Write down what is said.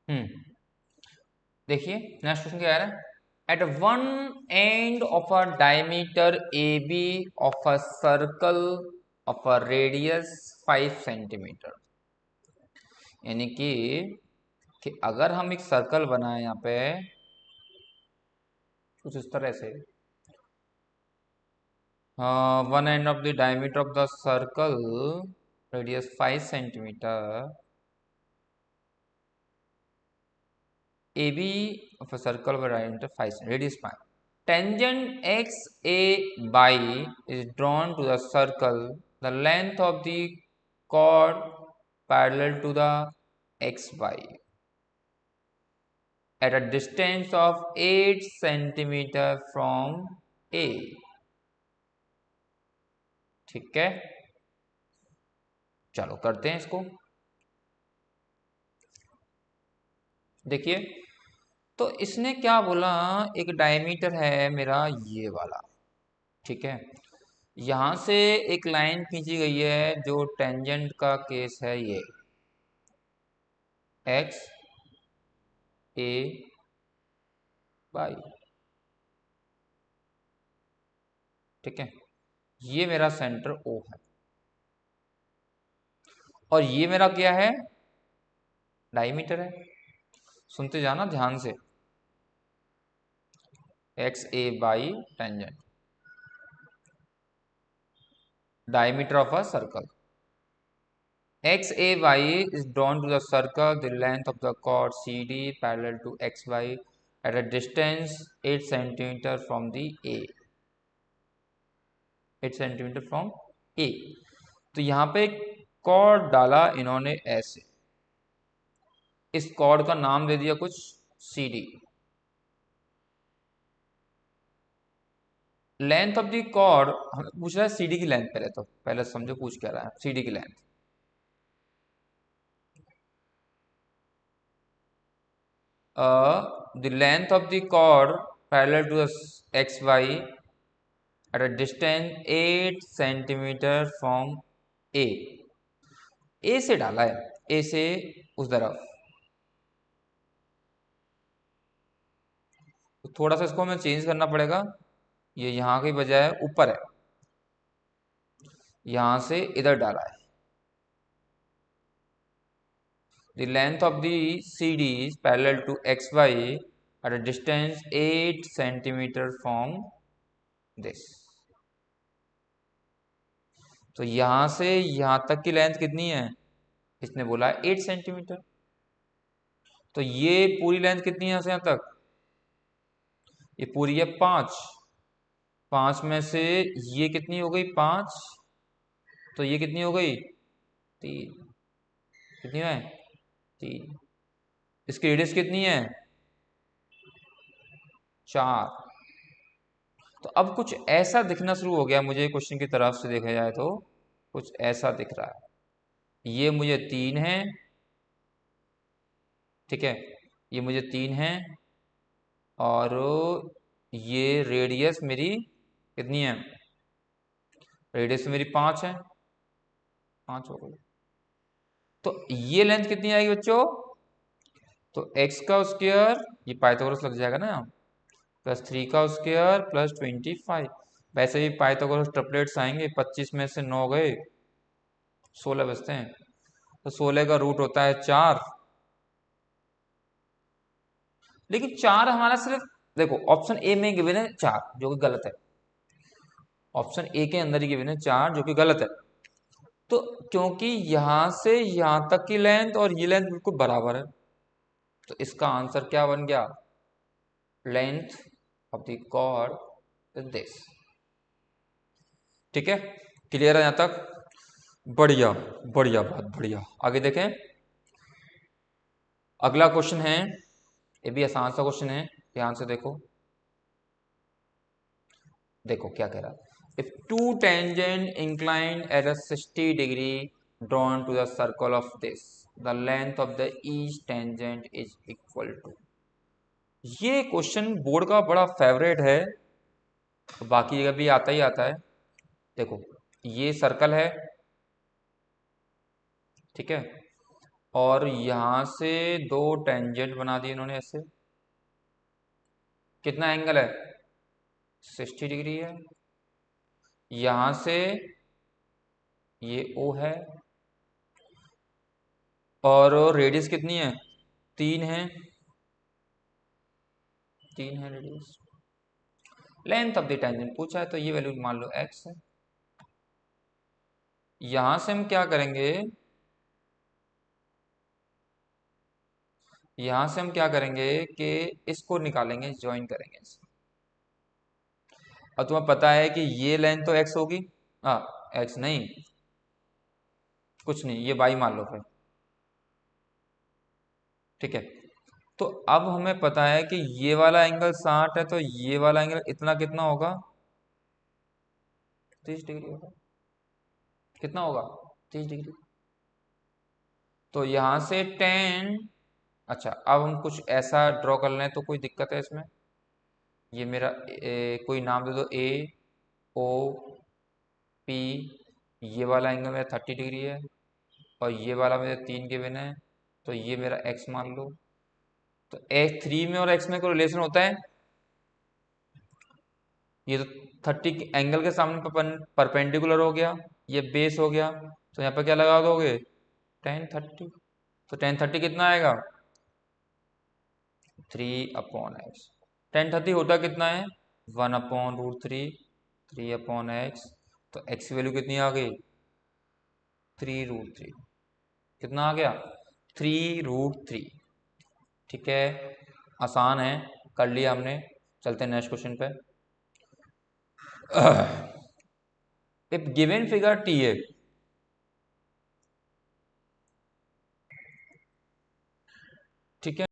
देखिए next question क्या आ रहा है। At one end of a diameter A B of a circle of a radius 5 centimetre, यानी कि अगर हम एक सर्कल बनाए यहाँ पे कुछ इस तरह से, one end of the diameter of the circle radius 5 centimetre, A B of a circle diameter 5 radius 5, tangent XA by is drawn to the circle. The length of the chord parallel to the XY at a distance of 8 centimeter from A. ठीक है, चलो करते हैं इसको। देखिए, तो इसने क्या बोला, एक डायमीटर है मेरा ये वाला, ठीक है, यहां से एक लाइन खींची गई है जो टेंजेंट का केस है ये एक्स ए बाई, ठीक है, ये मेरा सेंटर ओ है और ये मेरा क्या है, डायमीटर है। सुनते जाना ध्यान से, X A by tangent, diameter of a circle, X A Y is drawn to the circle, the length of the chord CD parallel to XY at a distance 8 centimeter from the A, 8 centimetre from A. तो यहाँ पे cord डाला इन्होंने ऐसे, इस cord का नाम दे दिया कुछ CD, length of the chord हमें पूछ रहा है CD की लेंथ, पहले तो पहले समझो पूछ क्या रहा है, CD की length, the length of the chord parallel to the XY at a distance 8 centimetre from A, A से डाला है, ए से उस तरफ, तो थोड़ा सा इसको हमें चेंज करना पड़ेगा, ये यहाँ की बजाय ऊपर है, यहाँ से इधर डाला है। The length of the CD is parallel to XY at a distance 8 centimeter from this. तो यहां से यहां तक की लेंथ कितनी है, इसने बोला है 8 सेंटीमीटर, तो ये पूरी लेंथ कितनी है यहाँ से यहाँ तक, ये पूरी है 5, 5 में से ये कितनी हो गई 5, तो ये कितनी हो गई 3, कितनी है 3, इसकी रेडियस कितनी है 4। तो अब कुछ ऐसा दिखना शुरू हो गया मुझे, क्वेश्चन की तरफ से देखा जाए तो कुछ ऐसा दिख रहा है, ये मुझे 3 है, ठीक है, ये मुझे 3 है, और ये रेडियस मेरी कितनी है, रेडियस मेरी 5 है, 5 हो गई। तो ये लेंथ कितनी आएगी बच्चों, तो x का स्क्वायर, ये पाइथागोरस लग जाएगा ना, प्लस 3 का स्क्वायर प्लस 25, वैसे भी पाइथागोरस ट्रिपलेट्स आएंगे, 25 में से 9 गए 16 बचते हैं, तो 16 का रूट होता है 4, लेकिन 4 हमारा सिर्फ, देखो ऑप्शन ए में गिवन है 4 जो कि गलत है, ऑप्शन ए के अंदर ही गिवन है 4 जो कि गलत है। तो क्योंकि यहां से यहां तक की लेंथ और ये लेंथ बिल्कुल बराबर है, तो इसका आंसर क्या बन गया, length of the chord is this. ठीक है, क्लियर है यहां तक, बढ़िया, बढ़िया बात, बढ़िया। आगे देखें, अगला क्वेश्चन है, ये भी आसान सा क्वेश्चन है, ध्यान से देखो, देखो क्या कह रहा है, if two tangent inclined at a 60 degree drawn to the circle of this, the length of the each tangent is equal to, ये क्वेश्चन बोर्ड का बड़ा फेवरेट है, तो बाकी जगह भी आता ही आता है। देखो ये सर्कल है, ठीक है, और यहां से दो टेंजेंट बना दिए इन्होंने ऐसे। कितना एंगल है? 60 डिग्री है। यहां से ये ओ है और रेडियस कितनी है? 3 है। 3 है radius. Length of the tangent पूछा है तो ये वैल्यू मान लो x है। यहां से हम क्या करेंगे? यहां से हम क्या करेंगे कि इसको निकालेंगे, ज्वाइन करेंगे इसे। अब तुम्हें पता है कि ये लेंथ तो x होगी। हाँ, x नहीं, कुछ नहीं, ये y मान लो फिर। ठीक है, तो अब हमें पता है कि ये वाला एंगल 60 है, तो ये वाला एंगल इतना कितना होगा? 30 डिग्री होगा। कितना होगा? 30 डिग्री। तो यहां से 10। अच्छा, अब हम कुछ ऐसा ड्रॉ कर लें तो कोई दिक्कत है इसमें? ये मेरा कोई नाम दे दो, ए ओ पी। ये वाला एंगल मेरा 30 डिग्री है और ये वाला मेरे 3 के बिना है, तो ये मेरा एक्स मान लो। तो एक्स 3 में और एक्स में कोई रिलेशन होता है? ये तो 30 एंगल के सामने परपेंडिकुलर हो गया, ये बेस हो गया, तो यहाँ पर क्या लगा दोगे? टेन 30। तो टेन 30 कितना आएगा? 3/x। 10 30 होता कितना है? 1/√3। 3/x। तो x की वैल्यू कितनी आ गई? 3√3। कितना आ गया? 3√3। ठीक है, आसान है, कर लिया हमने। चलते हैं नेक्स्ट क्वेश्चन पे। इफ गिवन फिगर टी है, ठीक है।